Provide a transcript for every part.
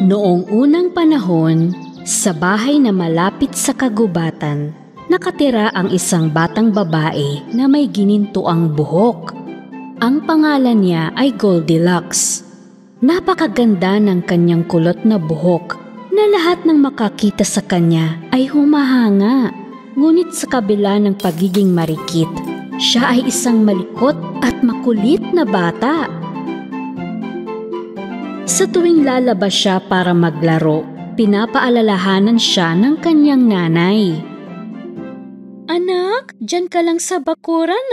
Noong unang panahon, sa bahay na malapit sa kagubatan, nakatira ang isang batang babae na may ginintuang buhok. Ang pangalan niya ay Goldilocks. Napakaganda ng kanyang kulot na buhok na lahat ng makakita sa kanya ay humahanga. Ngunit sa kabila ng pagiging marikit, siya ay isang malikot at makulit na bata. Sa tuwing lalabas siya para maglaro, pinapaalalahanan siya ng kanyang nanay. "Anak, dyan ka lang sa bakuran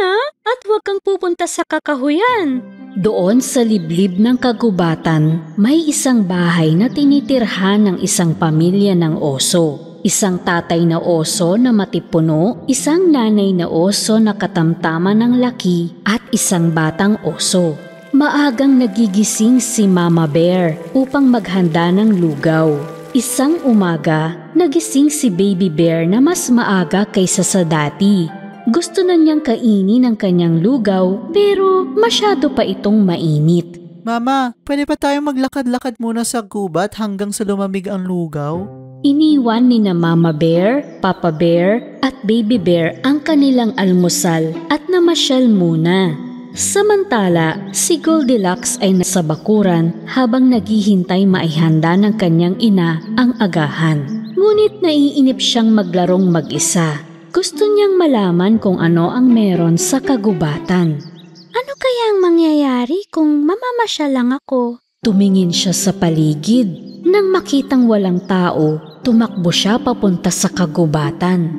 at huwag kang pupunta sa kakahuyan." Doon sa liblib ng kagubatan, may isang bahay na tinitirhan ng isang pamilya ng oso. Isang tatay na oso na matipuno, isang nanay na oso na katamtaman ng laki, at isang batang oso. Maagang nagigising si Mama Bear upang maghanda ng lugaw. Isang umaga, nagising si Baby Bear na mas maaga kaysa sa dati. Gusto na niyang kainin ang kanyang lugaw pero masyado pa itong mainit. Mama, pwede pa tayong maglakad-lakad muna sa gubat hanggang sa lumamig ang lugaw? Iniwan ni na Mama Bear, Papa Bear at Baby Bear ang kanilang almusal at namasyal muna. Samantala, si Goldilocks ay nasa bakuran habang naghihintay maihanda ng kanyang ina ang agahan. Ngunit naiinip siyang maglarong mag-isa. Gusto niyang malaman kung ano ang meron sa kagubatan. Ano kaya ang mangyayari kung mamamasyal lang ako? Tumingin siya sa paligid. Nang makitang walang tao, tumakbo siya papunta sa kagubatan.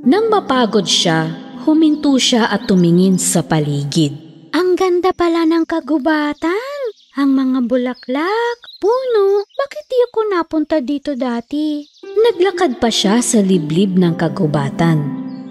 Nang mapagod siya, huminto siya at tumingin sa paligid. Ang ganda pala ng kagubatan. Ang mga bulaklak, puno, bakit di ako napunta dito dati? Naglakad pa siya sa liblib ng kagubatan.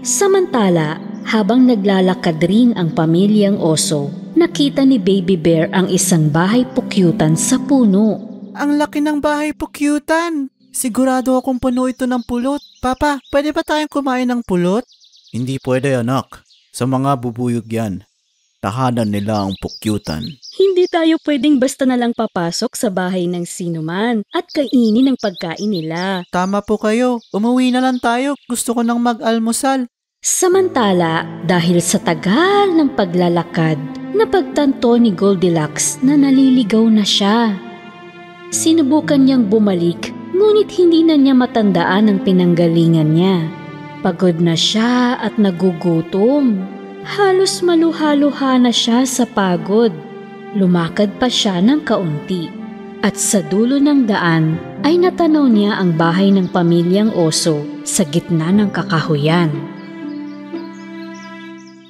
Samantala, habang naglalakad rin ang pamilyang oso, nakita ni Baby Bear ang isang bahay pukyutan sa puno. Ang laki ng bahay pukyutan! Sigurado akong puno ito ng pulot. Papa, pwede ba tayong kumain ng pulot? Hindi pwede, anak. Sa mga bubuyog yan. Tahanan nila ang pukyutan. Hindi tayo pwedeng basta na lang papasok sa bahay ng sinuman at kainin ang pagkain nila. Tama po kayo. Umuwi na lang tayo. Gusto ko nang mag-almusal. Samantala, dahil sa tagal ng paglalakad, napagtanto ni Goldilocks na naliligaw na siya. Sinubukan niyang bumalik, ngunit hindi na niya matandaan ang pinanggalingan niya. Pagod na siya at nagugutom. Halos maluha-luha na siya sa pagod. Lumakad pa siya ng kaunti. At sa dulo ng daan ay natanaw niya ang bahay ng pamilyang oso sa gitna ng kakahuyan.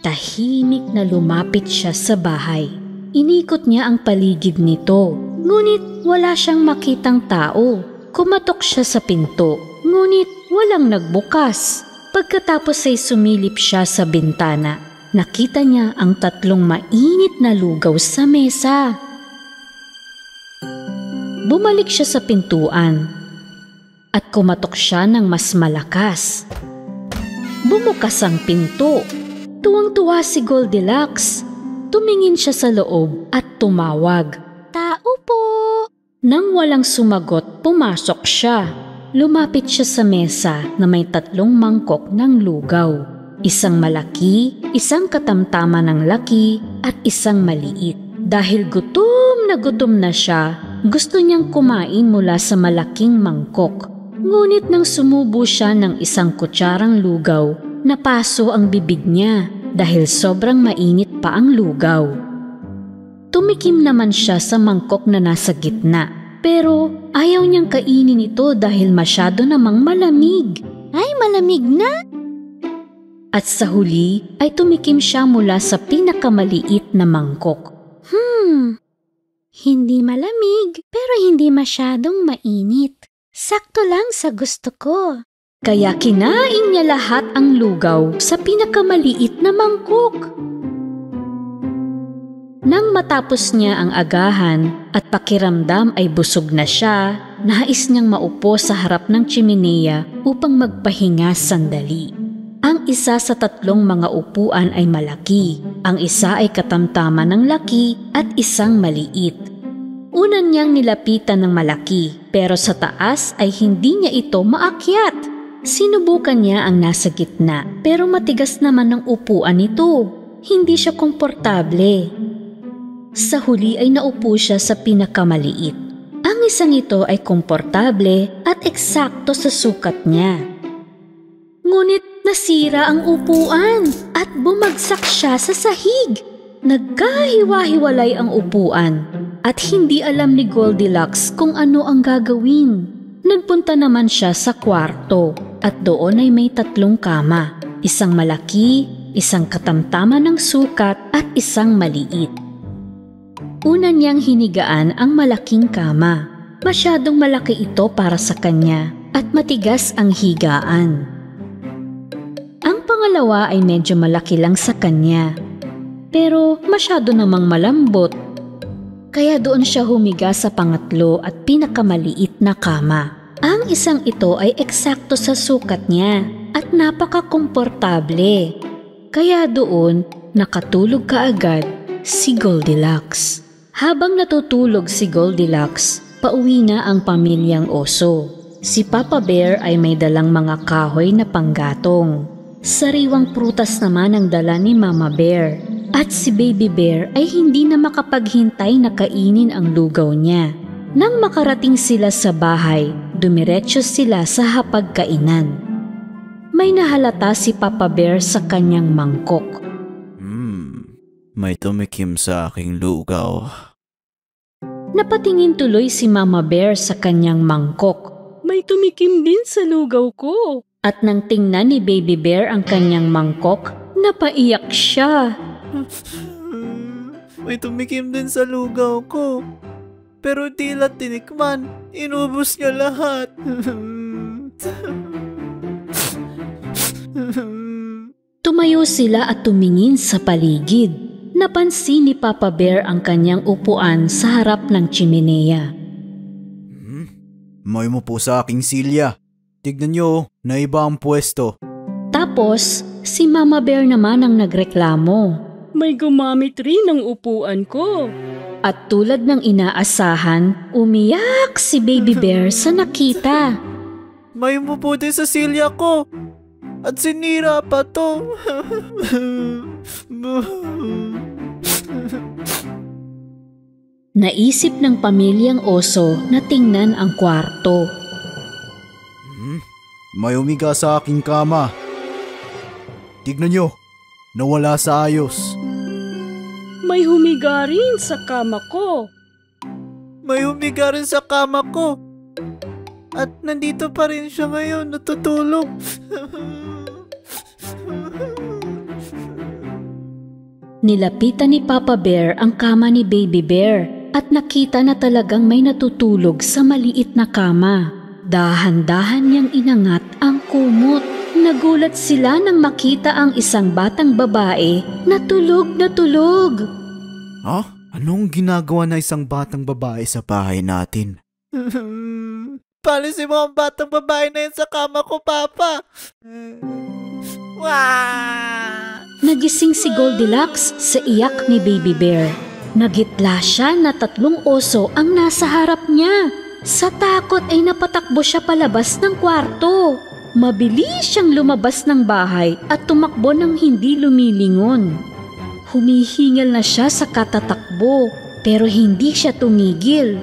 Tahimik na lumapit siya sa bahay. Inikot niya ang paligid nito, ngunit wala siyang makitang tao. Kumatok siya sa pinto, ngunit walang nagbukas. Pagkatapos ay sumilip siya sa bintana. Nakita niya ang 3 mainit na lugaw sa mesa. Bumalik siya sa pintuan at kumatok siya ng mas malakas. Bumukas ang pinto. Tuwang-tuwa si Goldilocks. Tumingin siya sa loob at tumawag. "Tao po!" Nang walang sumagot, pumasok siya. Lumapit siya sa mesa na may 3 mangkok ng lugaw. Isang malaki, isang katamtama ng laki, at isang maliit. Dahil gutom na siya, gusto niyang kumain mula sa malaking mangkok. Ngunit nang sumubo siya ng isang kutsarang lugaw, napaso ang bibig niya dahil sobrang mainit pa ang lugaw. Tumikim naman siya sa mangkok na nasa gitna. Pero ayaw niyang kainin ito dahil masyado namang malamig. Ay, malamig na! At sa huli ay tumikim siya mula sa pinakamaliit na mangkok. Hindi malamig pero hindi masyadong mainit. Sakto lang sa gusto ko. Kaya kinain niya lahat ang lugaw sa pinakamaliit na mangkok. Nang matapos niya ang agahan at pakiramdam ay busog na siya, nais niyang maupo sa harap ng tsimeneya upang magpahinga sandali. Ang isa sa 3 mga upuan ay malaki, ang isa ay katamtaman ng laki at isang maliit. Una niyang nilapitan ng malaki, pero sa taas ay hindi niya ito maakyat. Sinubukan niya ang nasa gitna, pero matigas naman ang upuan nito. Hindi siya komportable. Sa huli ay naupo siya sa pinakamaliit. Ang isang ito ay komportable at eksakto sa sukat niya. Ngunit nasira ang upuan at bumagsak siya sa sahig. Nagkahiwa-hiwalay ang upuan at hindi alam ni Goldilocks kung ano ang gagawin. Nagpunta naman siya sa kwarto at doon ay may 3 kama. Isang malaki, isang katamtaman ng sukat at isang maliit. Una niyang hinigaan ang malaking kama. Masyadong malaki ito para sa kanya at matigas ang higaan. Ang pangalawa ay medyo malaki lang sa kanya, pero masyado namang malambot. Kaya doon siya humiga sa pangatlo at pinakamaliit na kama. Ang isang ito ay eksakto sa sukat niya at napaka-komportable. Kaya doon nakatulog kaagad si Goldilocks. Habang natutulog si Goldilocks, pauwi na ang pamilyang oso. Si Papa Bear ay may dalang mga kahoy na panggatong. Sariwang prutas naman ang dala ni Mama Bear. At si Baby Bear ay hindi na makapaghintay na kainin ang lugaw niya. Nang makarating sila sa bahay, dumiretso sila sa hapagkainan. May nahalata si Papa Bear sa kanyang mangkok. May tumikim sa aking lugaw. Napatingin tuloy si Mama Bear sa kanyang mangkok. May tumikim din sa lugaw ko. At nang tingnan ni Baby Bear ang kanyang mangkok, napaiyak siya. May tumikim din sa lugaw ko. Pero tila tinikman, inubos niya lahat. Tumayo sila at tumingin sa paligid. Napansin ni Papa Bear ang kanyang upuan sa harap ng tsimeneya. May umupo sa aking silya. Tignan niyo, naiba ang pwesto. Tapos, si Mama Bear naman ang nagreklamo. May gumamit rin ng upuan ko. At tulad ng inaasahan, umiyak si Baby Bear sa nakita. May umupo din sa silya ko. At sinira pa to. Naisip ng pamilyang oso na tingnan ang kwarto. May umiga sa aking kama. Tignan niyo, nawala sa ayos. May humiga rin sa kama ko. May humiga rin sa kama ko. At nandito pa rin siya ngayon, natutulog. Nilapitan ni Papa Bear ang kama ni Baby Bear at nakita na talagang may natutulog sa maliit na kama. Dahan-dahan niyang inangat ang kumot. Nagulat sila nang makita ang isang batang babae na tulog na tulog. Anong ginagawa na isang batang babae sa bahay natin? Palisin mo ang batang babae na yun sa kama ko, Papa. Nagising si Goldilocks sa iyak ni Baby Bear. Nagitla siya na 3 oso ang nasa harap niya. Sa takot ay napatakbo siya palabas ng kwarto. Mabilis siyang lumabas ng bahay at tumakbo ng hindi lumilingon. Humihingal na siya sa katatakbo pero hindi siya tumigil.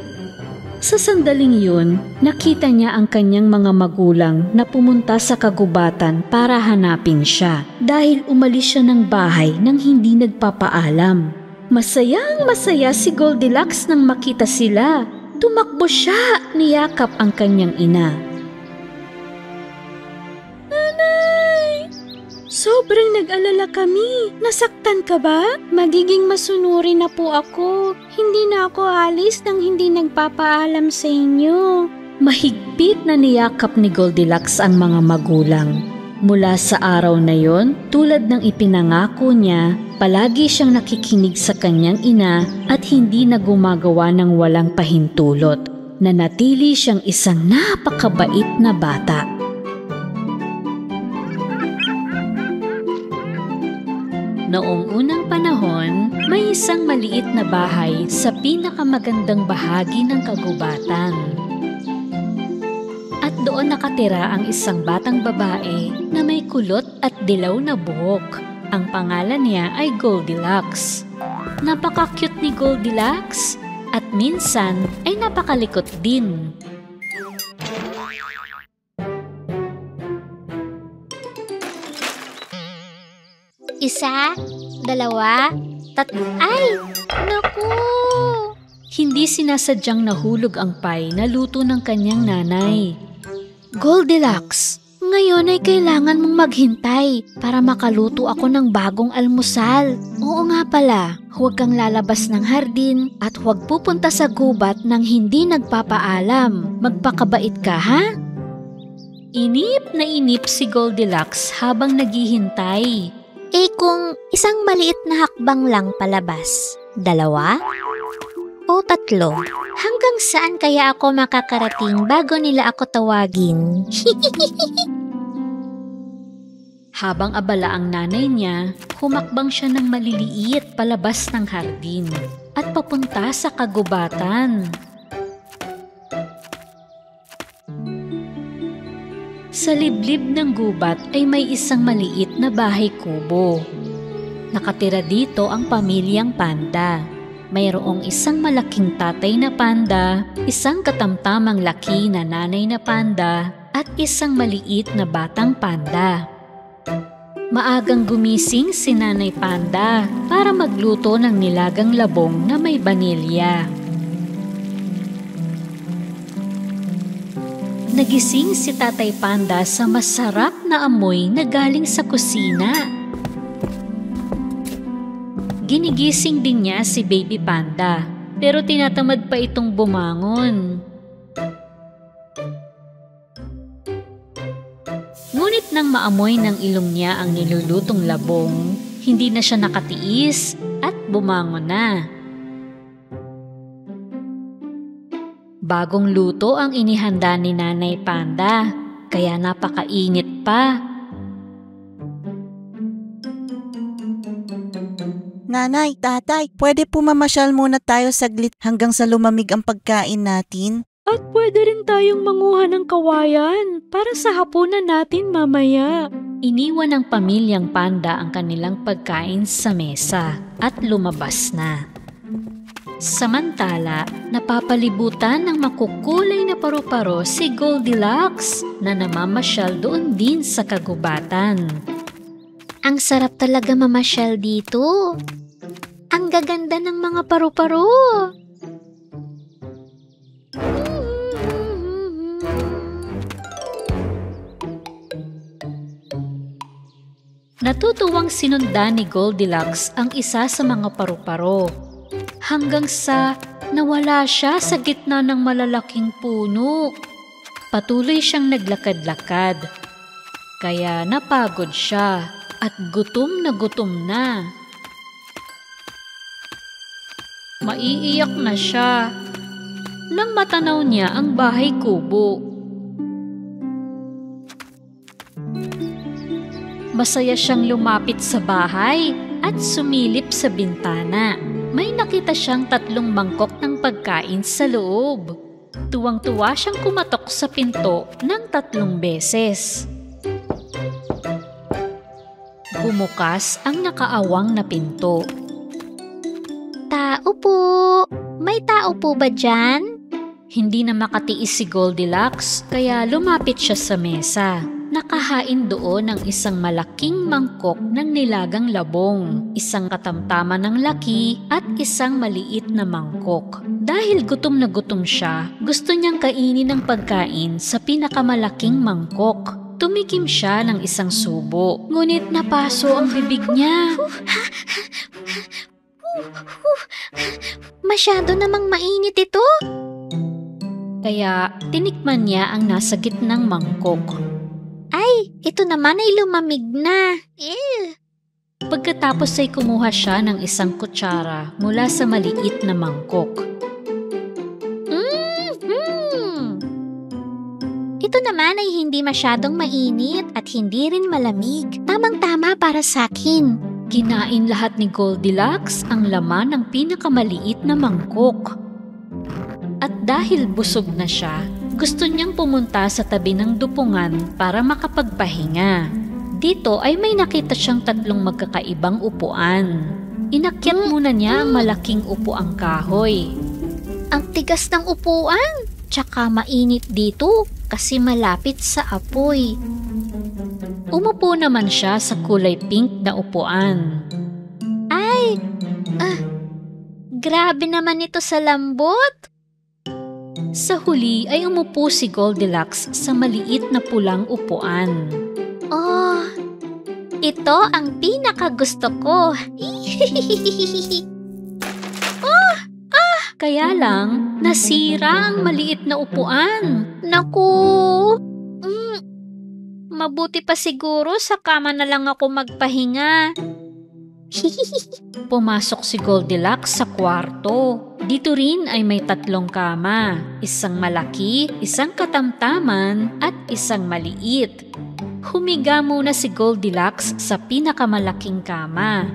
Sa sandaling yun, nakita niya ang kanyang mga magulang na pumunta sa kagubatan para hanapin siya dahil umalis siya ng bahay nang hindi nagpapaalam. Masayang-masaya si Goldilocks nang makita sila. Tumakbo siya, niyakap ang kanyang ina. Nanay! Sobrang nag-alala kami. Nasaktan ka ba? Magiging masunuri na po ako. Hindi na ako alis nang hindi nagpapaalam sa inyo. Mahigpit na niyakap ni Goldilocks ang mga magulang. Mula sa araw na yon, tulad ng ipinangako niya, palagi siyang nakikinig sa kanyang ina at hindi na gumagawa ng walang pahintulot. Nanatili siyang isang napakabait na bata. Noong unang panahon, panahon, may isang maliit na bahay sa pinakamagandang bahagi ng kagubatan. At doon nakatira ang isang batang babae na may kulot at dilaw na buhok. Ang pangalan niya ay Goldilocks. Napaka-cute ni Goldilocks at minsan ay napakalikot din. Isa, dalawa, tatlo. Ay! Naku! Hindi sinasadyang nahulog ang pie na luto ng kanyang nanay. Goldilocks, ngayon ay kailangan mong maghintay para makaluto ako ng bagong almusal. Oo nga pala, huwag kang lalabas ng hardin at huwag pupunta sa gubat nang hindi nagpapaalam. Magpakabait ka, ha? Inip na inip si Goldilocks habang naghihintay. Eh kung isang maliit na hakbang lang palabas, dalawa o tatlo, hanggang saan kaya ako makakarating bago nila ako tawagin? Habang abala ang nanay niya, humakbang siya ng maliliit palabas ng hardin at papunta sa kagubatan. Sa liblib ng gubat ay may isang maliit na bahay kubo. Nakatira dito ang pamilyang panda. Mayroong isang malaking tatay na panda, isang katamtamang laki na nanay na panda, at isang maliit na batang panda. Maagang gumising si Nanay Panda para magluto ng nilagang labong na may banilya. Nagising si Tatay Panda sa masarap na amoy na galing sa kusina. Ginigising din niya si Baby Panda, pero tinatamad pa itong bumangon. Ngunit nang maamoy ng ilong niya ang nilulutong labong, hindi na siya nakatiis at bumangon na. Bagong luto ang inihanda ni Nanay Panda, kaya napakainit pa. Nanay, tatay, pwede po mamasyal muna tayo saglit hanggang sa lumamig ang pagkain natin? At pwede rin tayong manguha ng kawayan para sa hapunan natin mamaya. Iniwan ng pamilyang panda ang kanilang pagkain sa mesa at lumabas na. Samantala, napapalibutan ng makukulay na paru-paro si Goldilocks na namamasyal doon din sa kagubatan. Ang sarap talaga mamasyal dito. Ang gaganda ng mga paru-paro. Natutuwang sinundan ni Goldilocks ang isa sa mga paru-paro hanggang sa nawala siya sa gitna ng malalaking puno. Patuloy siyang naglakad-lakad, kaya napagod siya at gutom na gutom na. Maiiyak na siya nang matanaw niya ang bahay kubo. Masaya siyang lumapit sa bahay at sumilip sa bintana. May nakita siyang 3 mangkok ng pagkain sa loob. Tuwang-tuwa siyang kumatok sa pinto ng 3 beses. Bumukas ang nakaawang na pinto. Tao po! May tao po ba dyan? Hindi na makatiis si Goldilocks kaya lumapit siya sa mesa. Nakahain doon ng isang malaking mangkok ng nilagang labong, isang katamtaman ng laki at isang maliit na mangkok. Dahil gutom na gutom siya, gusto niyang kainin ang pagkain sa pinakamalaking mangkok. Tumikim siya ng isang subo, ngunit napaso ang bibig niya. Masyado namang mainit ito. Kaya tinikman niya ang nasa gitnang mangkok. Ay, ito naman ay lumamig na. Pagkatapos ay kumuha siya ng isang kutsara mula sa maliit na mangkok. Ito naman ay hindi masyadong mainit at hindi rin malamig. Tamang-tama para sa akin. Kinain lahat ni Goldilocks ang laman ng pinakamaliit na mangkok. At dahil busog na siya, gusto niyang pumunta sa tabi ng dupungan para makapagpahinga. Dito ay may nakita siyang 3 magkakaibang upuan. Inakyat muna niya ang malaking upuang kahoy. Ang tigas ng upuan, tsaka mainit dito kasi malapit sa apoy. Umupo naman siya sa kulay pink na upuan. Ay, grabe naman ito sa lambot. Sa huli ay umupo si Goldilocks sa maliit na pulang upuan. Oh, ito ang pinakagusto ko. Kaya lang, nasira ang maliit na upuan. Naku! Mabuti pa siguro sa kama na lang ako magpahinga. Pumasok si Goldilocks sa kwarto. Dito rin ay may 3 kama. Isang malaki, isang katamtaman, at isang maliit. Humiga muna si Goldilocks sa pinakamalaking kama.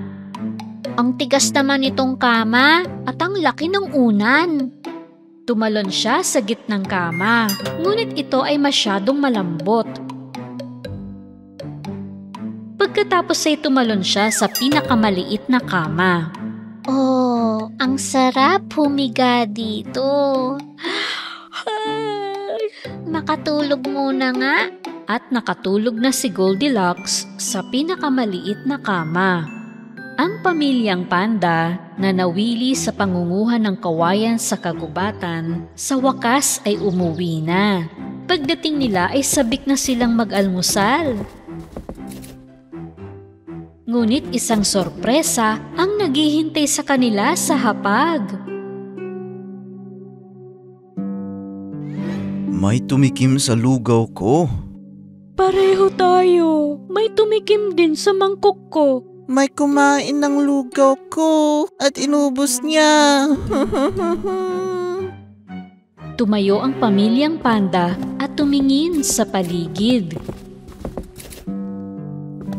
Ang tigas naman itong kama at ang laki ng unan. Tumalon siya sa gitnang kama, ngunit ito ay masyadong malambot. Pagkatapos ay tumalon siya sa pinakamaliit na kama. Oh, ang sarap humiga dito. Makatulog muna nga. At nakatulog na si Goldilocks sa pinakamaliit na kama. Ang pamilyang panda na nawili sa pangunguha ng kawayan sa kagubatan, sa wakas ay umuwi na. Pagdating nila ay sabik na silang mag-almusal. Ngunit isang sorpresa ang naghihintay sa kanila sa hapag. May tumikim sa lugaw ko. Pareho tayo. May tumikim din sa mangkok ko. May kumain ng lugaw ko at inubos niya. Tumayo ang pamilyang panda at tumingin sa paligid.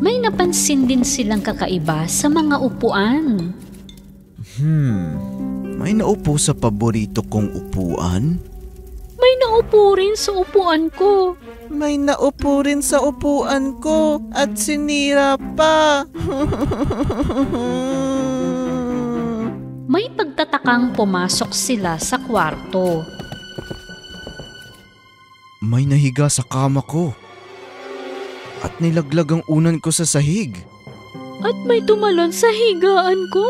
May napansin din silang kakaiba sa mga upuan. May naupo sa paborito kong upuan? May naupo rin sa upuan ko. May naupo rin sa upuan ko at sinira pa. May pagtatakang pumasok sila sa kwarto. May nahiga sa kama ko. At nilaglag ang unan ko sa sahig. At may tumalon sa higaan ko.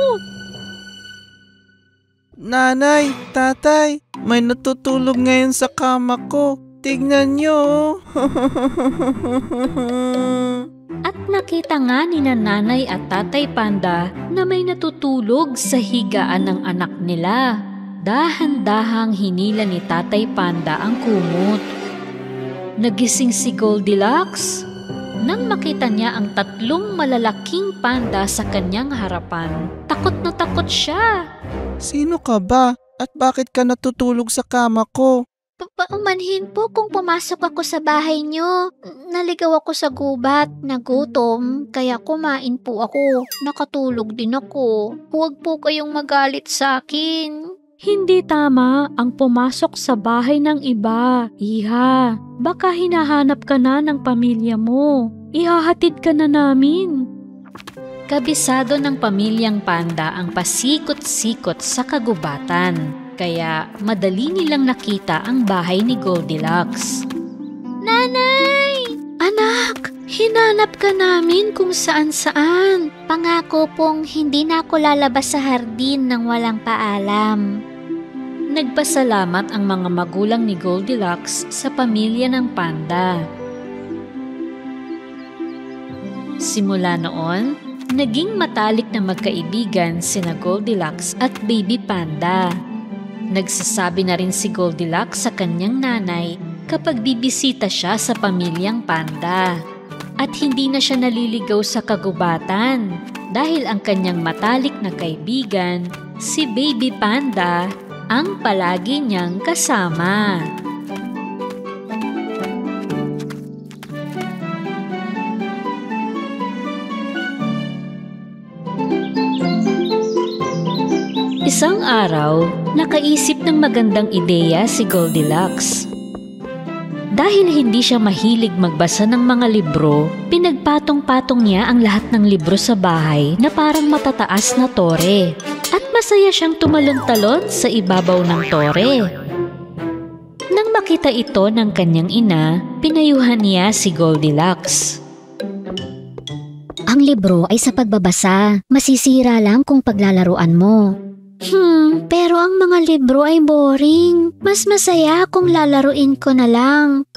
Nanay, tatay, may natutulog ngayon sa kama ko. Tignan niyo. At nakita nga ni nanay at tatay panda na may natutulog sa higaan ng anak nila. Dahan-dahang hinila ni tatay panda ang kumot. Nagising si Goldilocks. Nang makita niya ang 3 malalaking panda sa kanyang harapan, takot na takot siya. Sino ka ba? At bakit ka natutulog sa kama ko? Paumanhin po kung pumasok ako sa bahay niyo. Naligaw ako sa gubat, nagutom, kaya kumain po ako. Nakatulog din ako. Huwag po kayong magalit sa akin. Hindi tama ang pumasok sa bahay ng iba, Iha. Baka hinahanap ka na ng pamilya mo. Ihahatid ka na namin. Kabisado ng pamilyang panda ang pasikot-sikot sa kagubatan. Kaya madali nilang nakita ang bahay ni Goldilocks. Nanay! Anak! Hinanap ka namin kung saan-saan. Pangako pong hindi na ako lalabas sa hardin nang walang paalam. Nagpasalamat ang mga magulang ni Goldilocks sa pamilya ng panda. Simula noon, naging matalik na magkaibigan sina Goldilocks at Baby Panda. Nagsasabi na rin si Goldilocks sa kanyang nanay kapag bibisita siya sa pamilyang panda. At hindi na siya naliligaw sa kagubatan dahil ang kanyang matalik na kaibigan, si Baby Panda, ang palagi niyang kasama. araw, nakaisip ng magandang ideya si Goldilocks. Dahil hindi siya mahilig magbasa ng mga libro, pinagpatong-patong niya ang lahat ng libro sa bahay na parang matataas na tore. At masaya siyang tumalon-talon sa ibabaw ng tore. Nang makita ito ng kanyang ina, pinayuhan niya si Goldilocks. Ang libro ay sa pagbabasa. Masisira lang kung paglalaruan mo. Pero ang mga libro ay boring. Mas masaya kung lalaruin ko na lang.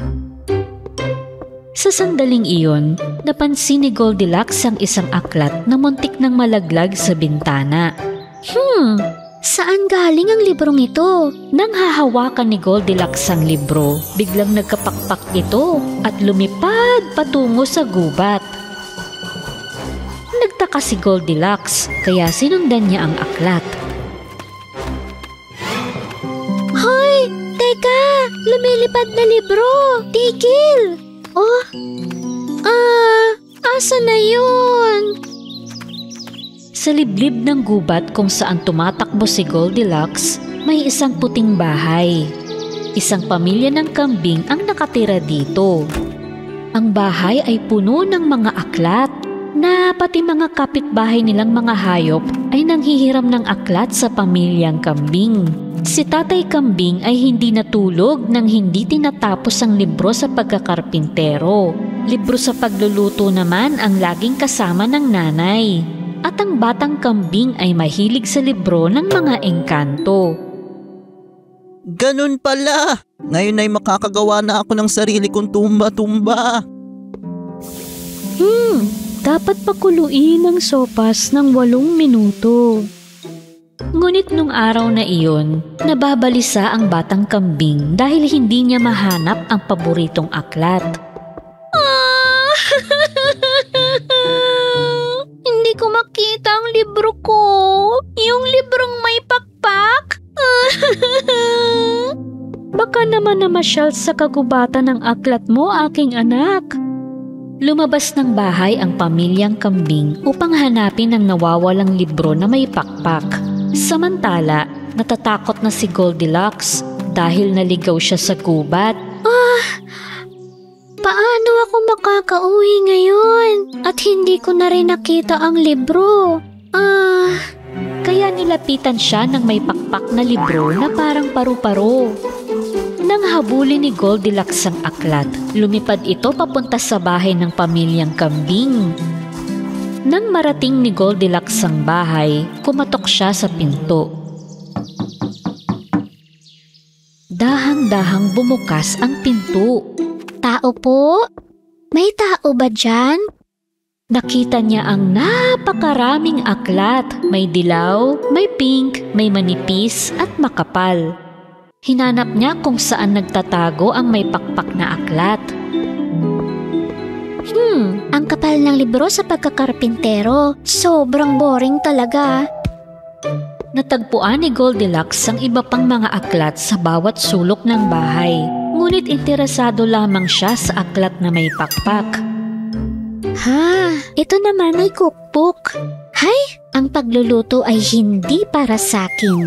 Sa sandaling iyon, napansin ni Goldilocks ang isang aklat na muntik nang malaglag sa bintana. Saan galing ang librong ito? Nang hahawakan ni Goldilocks ang libro, biglang nagkapakpak ito at lumipad patungo sa gubat. Nagtaka si Goldilocks, kaya sinundan niya ang aklat. Hoy! Teka! Lumilipad na libro! Tigil! Asa na yun? Sa liblib ng gubat kung saan tumatakbo si Goldilocks, may isang puting bahay. Isang pamilya ng kambing ang nakatira dito. Ang bahay ay puno ng mga aklat na pati mga kapitbahay nilang mga hayop ay nanghihiram ng aklat sa pamilyang kambing. Si Tatay Kambing ay hindi natulog nang hindi tinatapos ang libro sa pagkakarpintero. Libro sa pagluluto naman ang laging kasama ng nanay. At ang batang kambing ay mahilig sa libro ng mga engkanto. Ganun pala! Ngayon ay makakagawa na ako ng sarili kong tumba-tumba. Dapat pakuluin ang sopas ng 8 minuto. Ngunit nung araw na iyon, nababalisa ang batang kambing dahil hindi niya mahanap ang paboritong aklat. Hindi ko makita ang libro ko. Yung librong may pakpak. Baka naman namasyal sa kagubatan ng aklat mo, aking anak. Lumabas ng bahay ang pamilyang kambing upang hanapin ang nawawalang libro na may pakpak. Samantala, natatakot na si Goldilocks dahil naligaw siya sa gubat. Paano ako makakauwi ngayon? At hindi ko na rin nakita ang libro. Kaya nilapitan siya ng may pakpak na libro na parang paru-paro. Nang habulin ni Goldilocks ang aklat, lumipad ito papunta sa bahay ng pamilyang kambing. Nang marating ni Goldilocks ang bahay, kumatok siya sa pinto. Dahang-dahang bumukas ang pinto. Tao po? May tao ba dyan? Nakita niya ang napakaraming aklat. May dilaw, may pink, may manipis at makapal. Hinanap niya kung saan nagtatago ang may pakpak na aklat. Ang kapal ng libro sa pagkakarpintero. Sobrang boring talaga. Natagpuan ni Goldilocks ang iba pang mga aklat sa bawat sulok ng bahay. Ngunit interesado lamang siya sa aklat na may pakpak. Ito naman ay cookbook. Ang pagluluto ay hindi para sakin.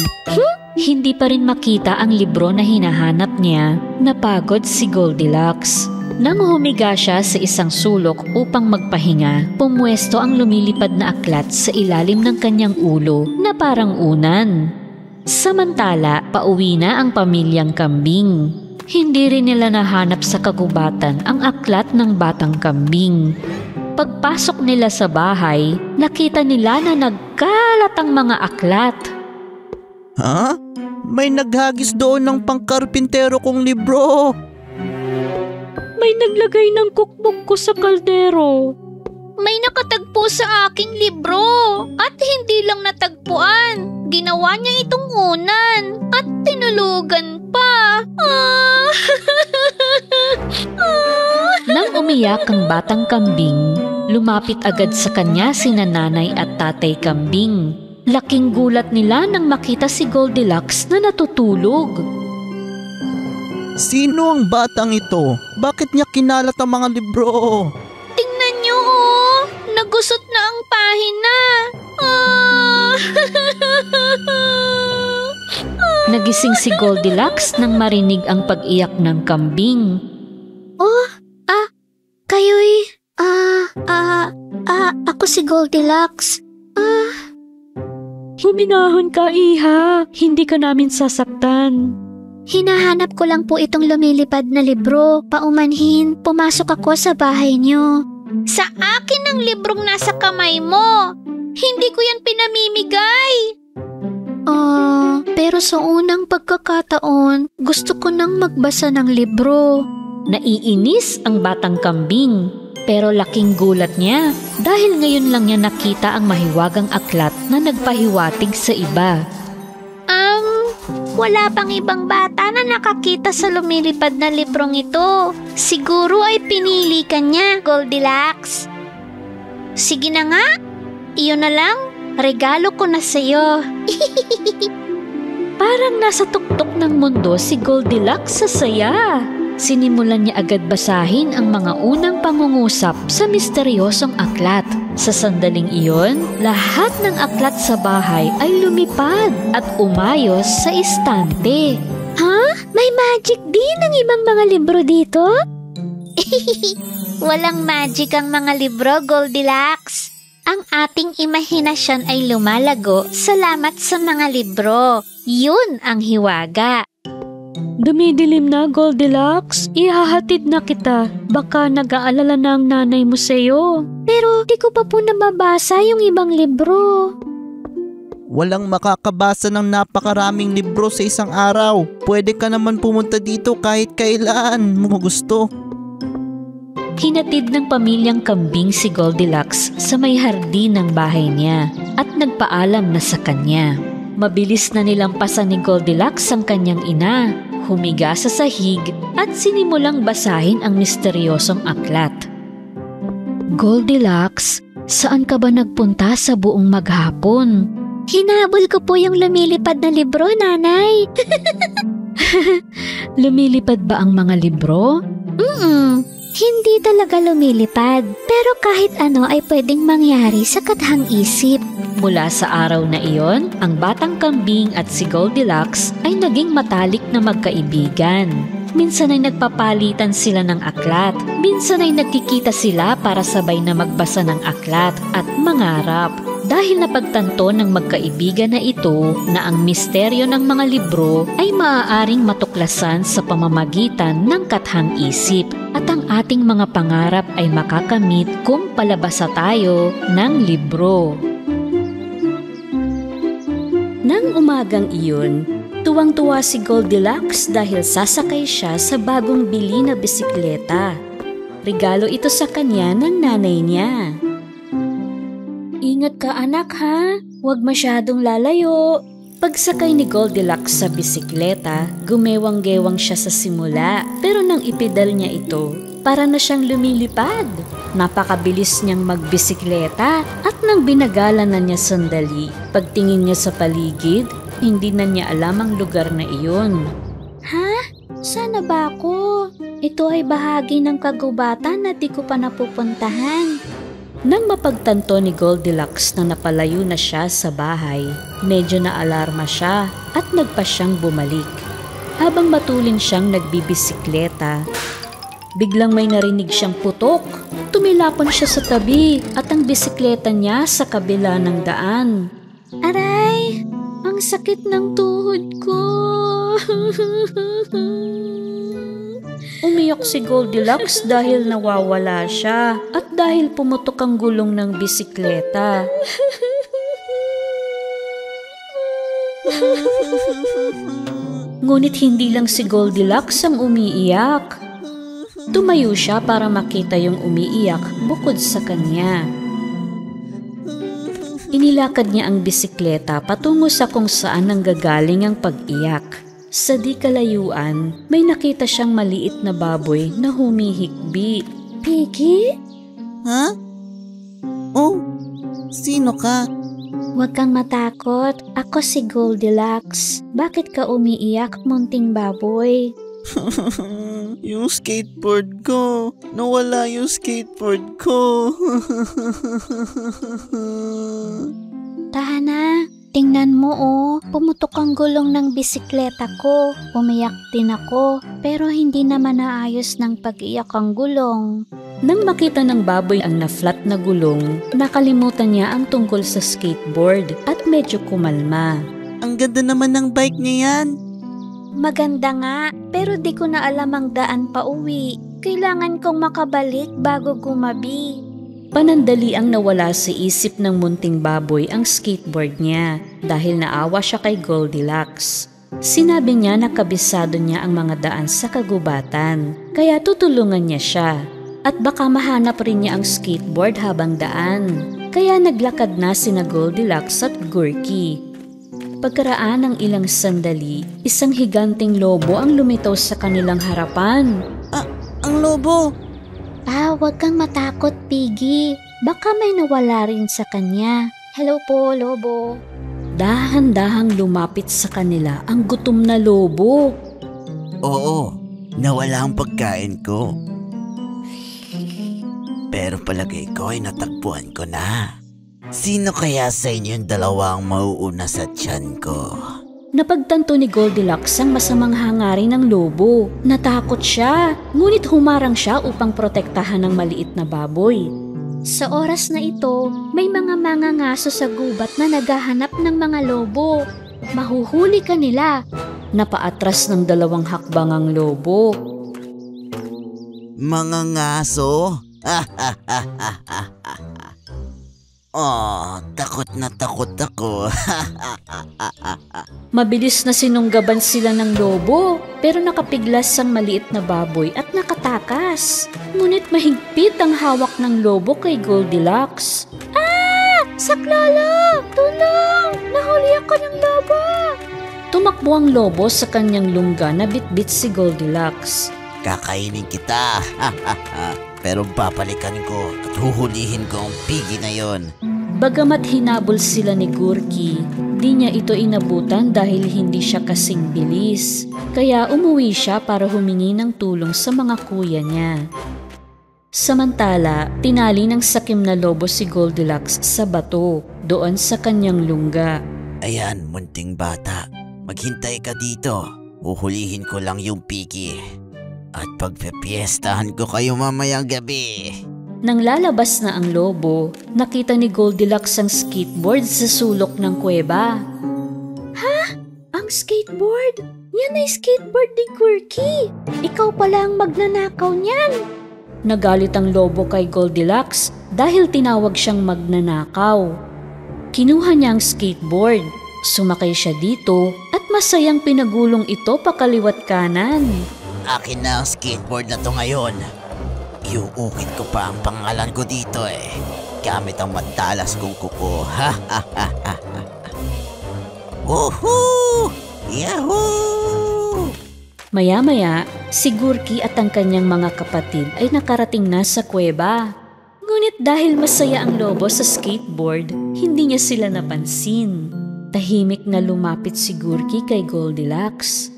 Hindi pa rin makita ang libro na hinahanap niya. Napagod si Goldilocks. Nang humiga siya sa isang sulok upang magpahinga, pumwesto ang lumilipad na aklat sa ilalim ng kanyang ulo na parang unan. Samantala, pauwi na ang pamilyang kambing. Hindi rin nila nahanap sa kagubatan ang aklat ng batang kambing. Pagpasok nila sa bahay, nakita nila na nagkalat ang mga aklat. May naghagis doon ng pangkarpintero kong libro. May naglagay ng cookbook ko sa kaldero. May nakatagpo sa aking libro at hindi lang natagpuan. Ginawa niya itong unan at tinulugan pa. Nang umiyak ang batang kambing, lumapit agad sa kanya sina nanay at tatay kambing. Laking gulat nila nang makita si Goldilocks na natutulog. Sino ang batang ito? Bakit niya kinalat ang mga libro? Tingnan niyo nagusot na ang pahina. Nagising si Goldilocks nang marinig ang pag-iyak ng kambing. Kayo'y, ako si Goldilocks. Huminahon ka, iha. Hindi ka namin sasaktan. Hinahanap ko lang po itong lumilipad na libro. Paumanhin, pumasok ako sa bahay niyo. Sa akin ang librong nasa kamay mo. Hindi ko yan pinamimigay. Pero sa unang pagkakataon, gusto ko nang magbasa ng libro. Naiinis ang batang kambing. Pero laking gulat niya dahil ngayon lang niya nakita ang mahiwagang aklat na nagpahiwatig sa iba. Wala pang ibang bata na nakakita sa lumilipad na librong ito. Siguro ay pinili ka niya, Goldilocks. Sige na nga, iyon na lang. Regalo ko na sa'yo. Parang nasa tuktok ng mundo si Goldilocks sa saya. Sinimulan niya agad basahin ang mga unang pangungusap sa misteryosong aklat. Sa sandaling iyon, lahat ng aklat sa bahay ay lumipad at umayos sa istante. May magic din ang ibang mga libro dito? Walang magic ang mga libro, Goldilocks. Ang ating imahinasyon ay lumalago salamat sa mga libro. Yun ang hiwaga. Dumidilim na, Goldilocks. Ihahatid na kita. Baka nag-aalala na ang nanay mo sa'yo. Pero di ko pa po nababasa yung ibang libro. Walang makakabasa ng napakaraming libro sa isang araw. Pwede ka naman pumunta dito kahit kailan mo gusto. Hinatid ng pamilyang kambing si Goldilocks sa may hardin ng bahay niya at nagpaalam na sa kanya. Mabilis na nilampasan ni Goldilocks ang kanyang ina, humiga sa sahig at sinimulang basahin ang misteryosong aklat. Goldilocks, saan ka ba nagpunta sa buong maghapon? Hinabol ko po yung lumilipad na libro, nanay. Lumilipad ba ang mga libro? Hindi talaga lumilipad. Pero kahit ano ay pwedeng mangyari sa kathang isip. Mula sa araw na iyon, ang batang kambing at si Goldilocks ay naging matalik na magkaibigan. Minsan ay nagpapalitan sila ng aklat. Minsan ay nagkikita sila para sabay na magbasa ng aklat at mangarap. Dahil napagtanto ng magkaibigan na ito na ang misteryo ng mga libro ay maaaring matuklasan sa pamamagitan ng kathang isip at ang ating mga pangarap ay makakamit kung palabasa tayo ng libro. Nang umagang iyon, tuwang-tuwa si Goldilocks dahil sasakay siya sa bagong bili na bisikleta. Regalo ito sa kanya ng nanay niya. Ingat ka anak ha, huwag masyadong lalayo. Pagsakay ni Goldilocks sa bisikleta, gumewang-gewang siya sa simula pero nang ipedal niya ito, para na siyang lumilipad. Napakabilis niyang magbisikleta at nang binagalan na niya sandali, pagtingin niya sa paligid, hindi na niya alam ang lugar na iyon. Sana ba ako? Ito ay bahagi ng kagubatan na di ko pa napupuntahan. Nang mapagtanto ni Goldilocks na napalayo na siya sa bahay, medyo naalarma siya at nagpa siyang bumalik. Habang matulin siyang nagbibisikleta, biglang may narinig siyang putok. Tumilapon siya sa tabi at ang bisikleta niya sa kabila ng daan. Aray, ang sakit ng tuhod ko. Umiyak si Goldilocks dahil nawawala siya at dahil pumutok ang gulong ng bisikleta. Ngunit hindi lang si Goldilocks ang umiiyak. Tumayo siya para makita yung umiiyak bukod sa kanya. Inilakad niya ang bisikleta patungo sa kung saan nanggagaling ang pag-iyak. Sa di kalayuan, may nakita siyang maliit na baboy na humihikbi. Piggy? Ha? Oh, sino ka? Huwag kang matakot. Ako si Goldilocks. Bakit ka umiiyak, munting baboy? Yung skateboard ko. Nawala yung skateboard ko. Tahan na. Tingnan mo pumutok ang gulong ng bisikleta ko. Umiyak din ako, pero hindi naman naayos ng pag-iyak ang gulong. Nang makita ng baboy ang na-flat na gulong, nakalimutan niya ang tungkol sa skateboard at medyo kumalma. Ang ganda naman ng bike niya yan. Maganda nga, pero di ko na alam ang daan pa uwi. Kailangan kong makabalik bago gumabi. Panandali ang nawala sa isip ng munting baboy ang skateboard niya dahil naawa siya kay Goldilocks. Sinabi niya na kabisado niya ang mga daan sa kagubatan, kaya tutulungan niya siya. At baka mahanap rin niya ang skateboard habang daan. Kaya naglakad na sina Goldilocks at Gurky. Pagkaraan ng ilang sandali, isang higanting lobo ang lumitaw sa kanilang harapan. Ang lobo! Huwag kang matakot, Piggy. Baka may nawala rin sa kanya. Hello po, lobo. Dahan-dahang lumapit sa kanila ang gutom na lobo. Oo, nawala ang pagkain ko. Pero palagay ko ay natagpuan ko na. Sino kaya sa inyo yung dalawang mauuna sa tiyan ko? Napagtanto ni Goldilocks ang masamang hangarin ng lobo. Natakot siya, ngunit humarang siya upang protektahan ng maliit na baboy. Sa oras na ito, may mga mangangaso sa gubat na naghahanap ng mga lobo. Mahuhuli ka nila. Napaatras ng 2 hakbang ang lobo. Mga ngaso? Takot na takot ako. Mabilis na sinunggaban sila ng lobo, pero nakapiglas ang maliit na baboy at nakatakas. Ngunit mahigpit ang hawak ng lobo kay Goldilocks. Saklolo! Tulong! Nahuli ako ng lobo! Tumakbo ang lobo sa kanyang lungga na bitbit si Goldilocks. Kakainin kita. Pero babalikan ko at huhulihin ko ang Piggy na yon. Bagamat hinabol sila ni Gurky, di niya ito inabutan dahil hindi siya kasing bilis. Kaya umuwi siya para humingi ng tulong sa mga kuya niya. Samantala, tinali ng sakim na lobo si Goldilocks sa bato doon sa kanyang lungga. Ayan, munting bata. Maghintay ka dito. Huhulihin ko lang yung Piggy. At pagpepiestahan ko kayo mamayang gabi. Nang lalabas na ang lobo, nakita ni Goldilocks ang skateboard sa sulok ng kuweba. Ang skateboard? Yan ay skateboard ni Gurky. Ikaw pala ang magnanakaw niyan. Nagalit ang lobo kay Goldilocks dahil tinawag siyang magnanakaw. Kinuha niya ang skateboard, sumakay siya dito at masayang pinagulong ito pakaliwat kanan. Akin na ang skateboard na to ngayon. Iuukit ko pa ang pangalan ko dito gamit ang matalas kong kuko. Woohoo! Yahoo! Maya-maya, si Gurky at ang kanyang mga kapatid ay nakarating na sa kuweba. Ngunit dahil masaya ang lobo sa skateboard, hindi niya sila napansin. Tahimik na lumapit si Gurky kay Goldilocks.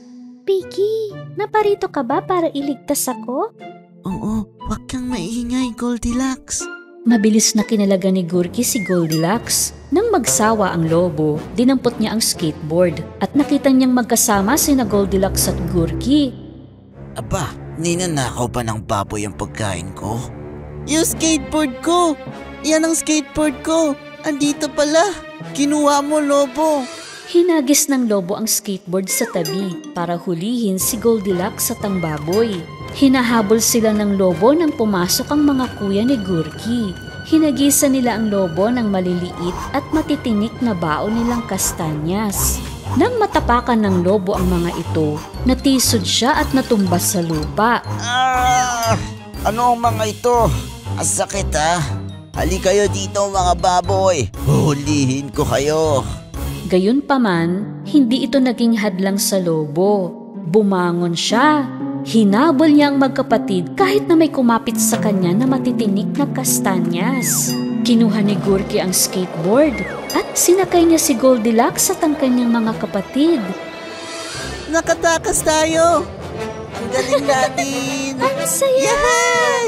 Piggy, naparito ka ba para iligtas ako? Oo, wag kang maingay, Goldilocks. Mabilis na kinalaga ni Gurky si Goldilocks. Nang magsawa ang lobo, dinampot niya ang skateboard at nakita niyang magkasama sina Goldilocks at Gurky. Aba, ninanakaw pa ng baboy ang pagkain ko? Yung skateboard ko! Yan ang skateboard ko! Andito pala! Kinuha mo, lobo! Hinagis ng lobo ang skateboard sa tabi para hulihin si Goldilocks at ang baboy. Hinahabol sila ng lobo nang pumasok ang mga kuya ni Gurky. Hinagisa nila ang lobo ng maliliit at matitinik na baon nilang kastanyas. Nang matapakan ng lobo ang mga ito, natisod siya at natumbas sa lupa. Ano ang mga ito? Ang sakit Halika kayo dito mga baboy. Huhulihin ko kayo. Gayunpaman, hindi ito naging hadlang sa lobo. Bumangon siya. Hinabol niya ang magkapatid kahit na may kumapit sa kanya na matitinik na kastanyas. Kinuha ni Gurky ang skateboard at sinakay niya si Goldilocks at ang kanyang mga kapatid. Nakatakas tayo! Ang galing natin! Ang saya! Yay!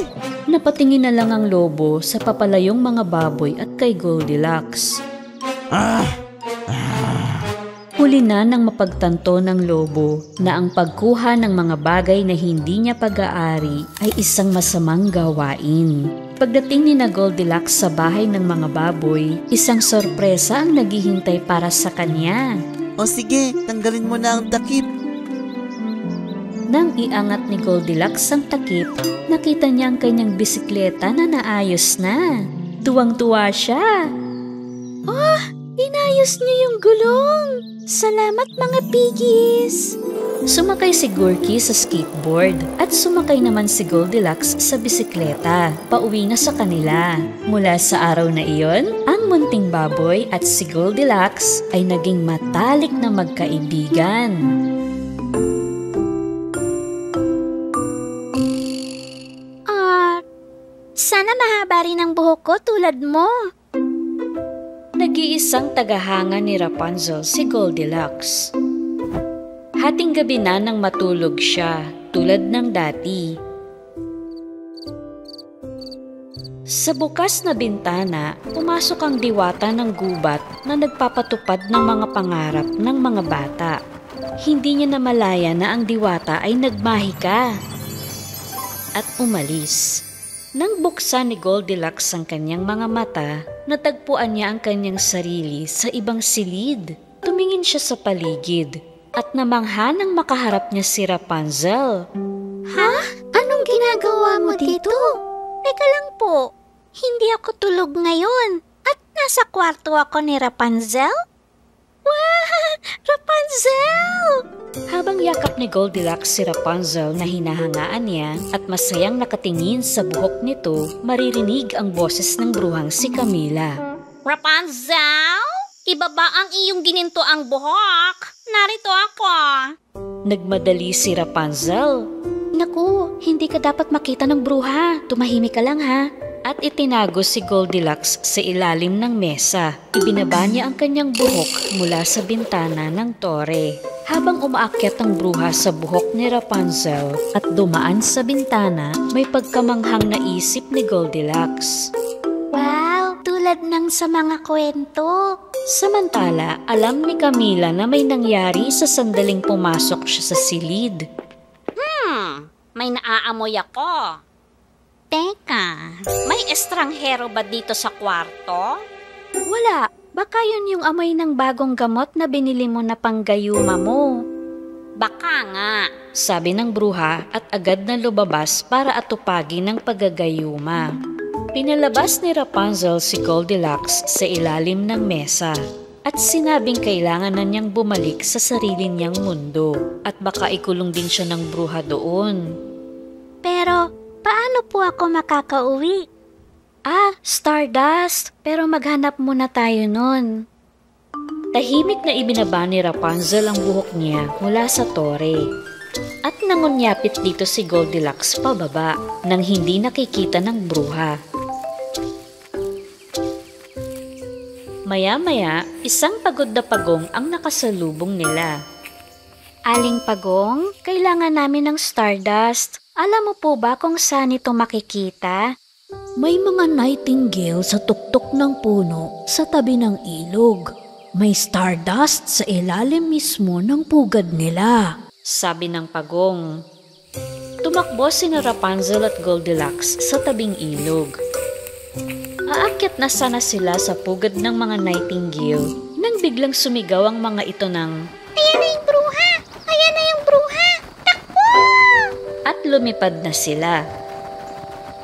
Napatingin na lang ang lobo sa papalayong mga baboy at kay Goldilocks. Huli na nang mapagtanto ng lobo na ang pagkuha ng mga bagay na hindi niya pag-aari ay isang masamang gawain. Pagdating ni na Goldilocks sa bahay ng mga baboy, isang sorpresa ang naghihintay para sa kanya. O sige, tanggalin mo na ang takip. Nang iangat ni Goldilocks ang takip, nakita niya ang kanyang bisikleta na naayos na. Tuwang-tuwa siya. Oh, inayos niyo yung gulong! Salamat mga piggies! Sumakay si Gurky sa skateboard at sumakay naman si Goldilocks sa bisikleta. Pauwi na sa kanila. Mula sa araw na iyon, ang munting baboy at si Goldilocks ay naging matalik na magkaibigan. Sana mahaba rin ang buhok ko tulad mo. Nag-iisang tagahanga ni Rapunzel si Goldilocks. Hating gabi na nang matulog siya, tulad ng dati. Sa bukas na bintana, pumasok ang diwata ng gubat na nagpapatupad ng mga pangarap ng mga bata. Hindi niya namalaya na ang diwata ay nagmahika at umalis. Nang buksan ni Goldilocks ang kanyang mga mata, natagpuan niya ang kanyang sarili sa ibang silid. Tumingin siya sa paligid at namangha nang makaharap niya si Rapunzel. Ha? Anong ginagawa mo dito? Teka lang po, hindi ako tulog ngayon at nasa kwarto ako ni Rapunzel? Wow! Rapunzel! Habang yakap ni Goldilocks si Rapunzel na hinahangaan niya at masayang nakatingin sa buhok nito, maririnig ang boses ng bruhang si Camila. Rapunzel? Ibaba ang iyong ginintoang buhok. Narito ako. Nagmadali si Rapunzel. Naku, hindi ka dapat makita ng bruha. Tumahimik ka lang ha. At itinago si Goldilocks sa ilalim ng mesa. Ibinaba niya ang kanyang buhok mula sa bintana ng tore. Habang umaakyat ang bruha sa buhok ni Rapunzel at dumaan sa bintana, may pagkamanghang naisip ni Goldilocks. Wow, tulad ng sa mga kwento. Samantala, alam ni Camila na may nangyari sa sandaling pumasok siya sa silid. May naaamoy ako. Teka, may estranghero ba dito sa kwarto? Wala, baka yun yung amoy ng bagong gamot na binili mo na panggayuma mo. Baka nga. Sabi ng bruha at agad na lumabas para atupagin ng paggagayuma. Pinalabas ni Rapunzel si Goldilocks sa ilalim ng mesa at sinabing kailangan na niyang bumalik sa sarili niyang mundo at baka ikulong din siya ng bruha doon. Pero paano po ako makakauwi? Stardust, pero maghanap muna tayo nun. Tahimik na ibinaba ni Rapunzel ang buhok niya mula sa tore. At nangunyapit dito si Goldilocks pababa nang hindi nakikita ng bruha. Maya-maya, isang pagod na pagong ang nakasalubong nila. Aling Pagong, kailangan namin ng Stardust. Alam mo po ba kung saan ito makikita? May mga nightingale sa tuktok ng puno sa tabi ng ilog. May stardust sa ilalim mismo ng pugad nila. Sabi ng pagong. Tumakbo sina Rapunzel at Goldilocks sa tabing ilog. Aakyat na sana sila sa pugad ng mga nightingale nang biglang sumigaw ang mga ito ng, Ayan na yung bruha! Ayan na yung bruha! Takbo! At lumipad na sila.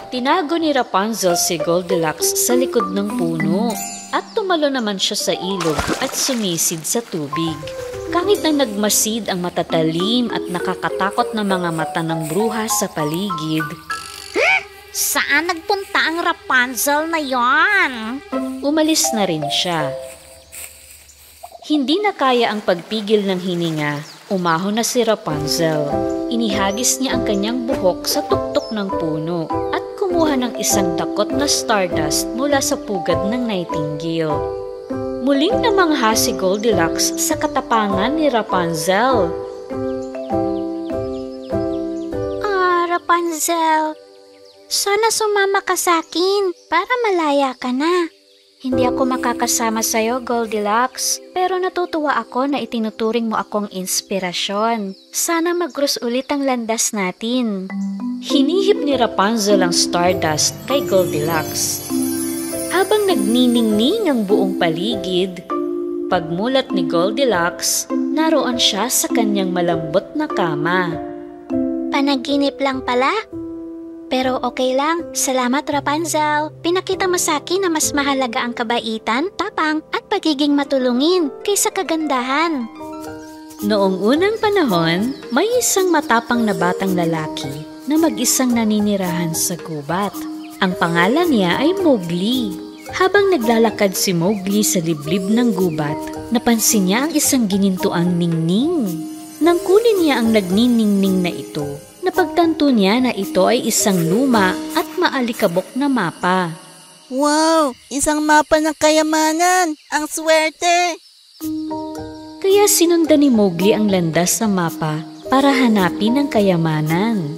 Tinago ni Rapunzel si Goldilocks sa likod ng puno at tumalo naman siya sa ilog at sumisid sa tubig. Kahit na nagmasid ang matatalim at nakakatakot na mga mata ng bruha sa paligid. Saan nagpunta ang Rapunzel na yon? Umalis na rin siya. Hindi na kaya ang pagpigil ng hininga. Umahon na si Rapunzel. Inihagis niya ang kanyang buhok sa tuktok ng puno at kumuha ng isang dakot na stardust mula sa pugad ng nightingale. Muling namangha si Goldilocks sa katapangan ni Rapunzel. Rapunzel, sana sumama ka sa akin para malaya ka na. Hindi ako makakasama sa'yo, Goldilocks. Pero natutuwa ako na itinuturing mo akong inspirasyon. Sana mag-cross ulit ang landas natin. Hinihip ni Rapunzel ang Stardust kay Goldilocks. Habang nagniningning ang buong paligid, pagmulat ni Goldilocks, naroon siya sa kanyang malambot na kama. Panaginip lang pala? Pero okay lang. Salamat, Rapunzel. Pinakita mo sa akin na mas mahalaga ang kabaitan, tapang at pagiging matulungin kaysa kagandahan. Noong unang panahon, may isang matapang na batang lalaki na mag-isang naninirahan sa gubat. Ang pangalan niya ay Mowgli. Habang naglalakad si Mowgli sa liblib ng gubat, napansin niya ang isang ginintuang ningning. Nang kunin niya ang nagniningning na ito, napagtanto niya na ito ay isang luma at maalikabok na mapa. Wow! Isang mapa ng kayamanan! Ang swerte! Kaya sinundan ni Mowgli ang landas sa mapa para hanapin ang kayamanan.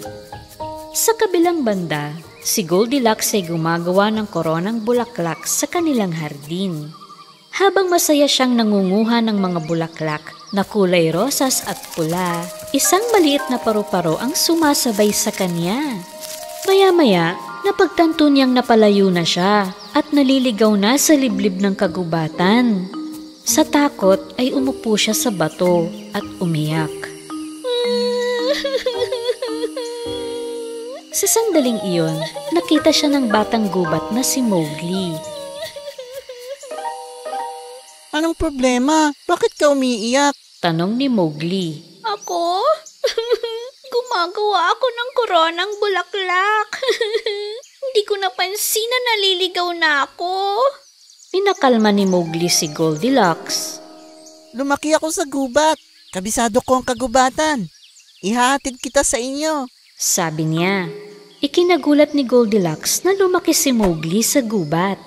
Sa kabilang banda, si Goldilocks ay gumagawa ng koronang bulaklak sa kanilang hardin. Habang masaya siyang nangunguha ng mga bulaklak na kulay rosas at pula, isang maliit na paru-paro ang sumasabay sa kanya. Maya-maya, napagtanto niyang napalayo na siya at naliligaw na sa liblib ng kagubatan. Sa takot ay umupo siya sa bato at umiyak. Sa sandaling iyon, nakita siya ng batang gubat na si Mowgli. Anong problema? Bakit ka umiiyak? Tanong ni Mowgli. Ako? Gumagawa ako ng koronang bulaklak. Hindi ko napansin na naliligaw na ako. Pinakalma ni Mowgli si Goldilocks. Lumaki ako sa gubat. Kabisado ko ang kagubatan. Ihahatid kita sa inyo. Sabi niya. Ikinagulat ni Goldilocks na lumaki si Mowgli sa gubat.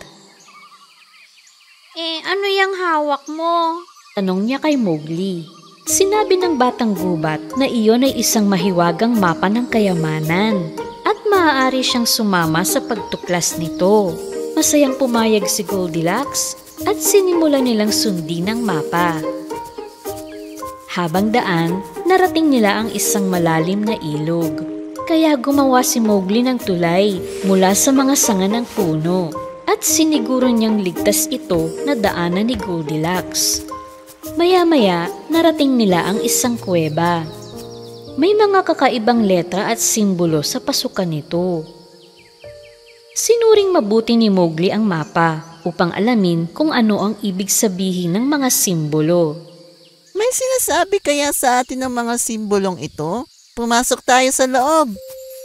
Ano yung hawak mo? Tanong niya kay Mowgli. Sinabi ng batang gubat na iyon ay isang mahiwagang mapa ng kayamanan at maaari siyang sumama sa pagtuklas nito. Masayang pumayag si Goldilocks at sinimula nilang sundin ang mapa. Habang daan, narating nila ang isang malalim na ilog. Kaya gumawa si Mowgli ng tulay mula sa mga sanga ng puno at siniguro niyang ligtas ito na daanan ni Goldilocks. Maya-maya, narating nila ang isang kuweba. May mga kakaibang letra at simbolo sa pasukan nito. Sinuring mabuti ni Mowgli ang mapa upang alamin kung ano ang ibig sabihin ng mga simbolo. May sinasabi kaya sa atin ng mga simbolong ito? Pumasok tayo sa loob.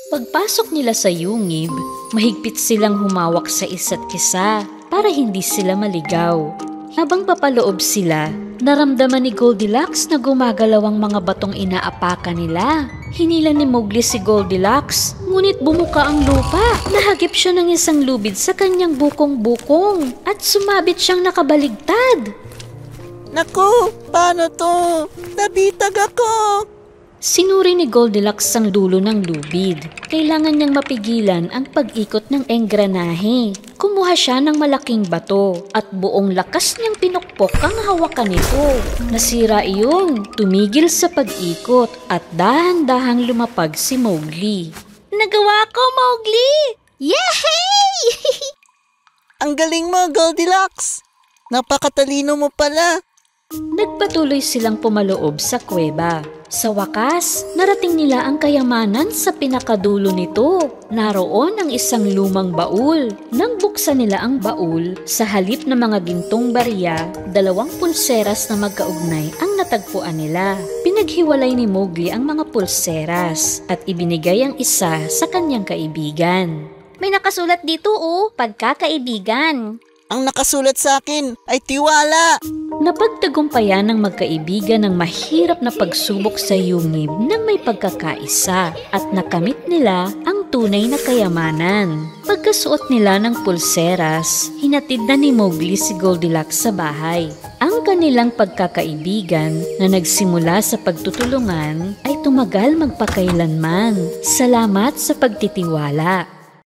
Pagpasok nila sa yungib, mahigpit silang humawak sa isa't isa para hindi sila maligaw. Habang papaloob sila, naramdaman ni Goldilocks na gumagalaw ang mga batong inaapakan nila. Hinila ni Mowgli si Goldilocks, ngunit bumuka ang lupa. Nahagip siya ng isang lubid sa kanyang bukong-bukong at sumabit siyang nakabaligtad. Naku, paano to? Nabitag ako! Sinuri ni Goldilocks ang dulo ng lubid. Kailangan niyang mapigilan ang pag-ikot ng engranahe. Kumuha siya ng malaking bato at buong lakas niyang pinukpok ang hawakan nito. Nasira iyon, tumigil sa pag-ikot at dahan-dahang lumapag si Mowgli. Nagawa ko, Mowgli! Yehey! Ang galing mo, Goldilocks! Napakatalino mo pala! Nagpatuloy silang pumaloob sa kuweba. Sa wakas, narating nila ang kayamanan sa pinakadulo nito. Naroon ang isang lumang baul. Nang buksan nila ang baul, sa halip ng mga gintong barya, 2 pulseras na magkaugnay ang natagpuan nila. Pinaghiwalay ni Mowgli ang mga pulseras at ibinigay ang isa sa kanyang kaibigan. May nakasulat dito, pagkakaibigan. Ang nakasulat sa akin ay tiwala. Napagtagumpayan ng magkaibigan ng mahirap na pagsubok sa yungib ng may pagkakaisa at nakamit nila ang tunay na kayamanan. Pagkasuot nila ng pulseras, hinatid na ni Mowgli si Goldilocks sa bahay. Ang kanilang pagkakaibigan na nagsimula sa pagtutulungan ay tumagal magpakailanman. Salamat sa pagtitiwala.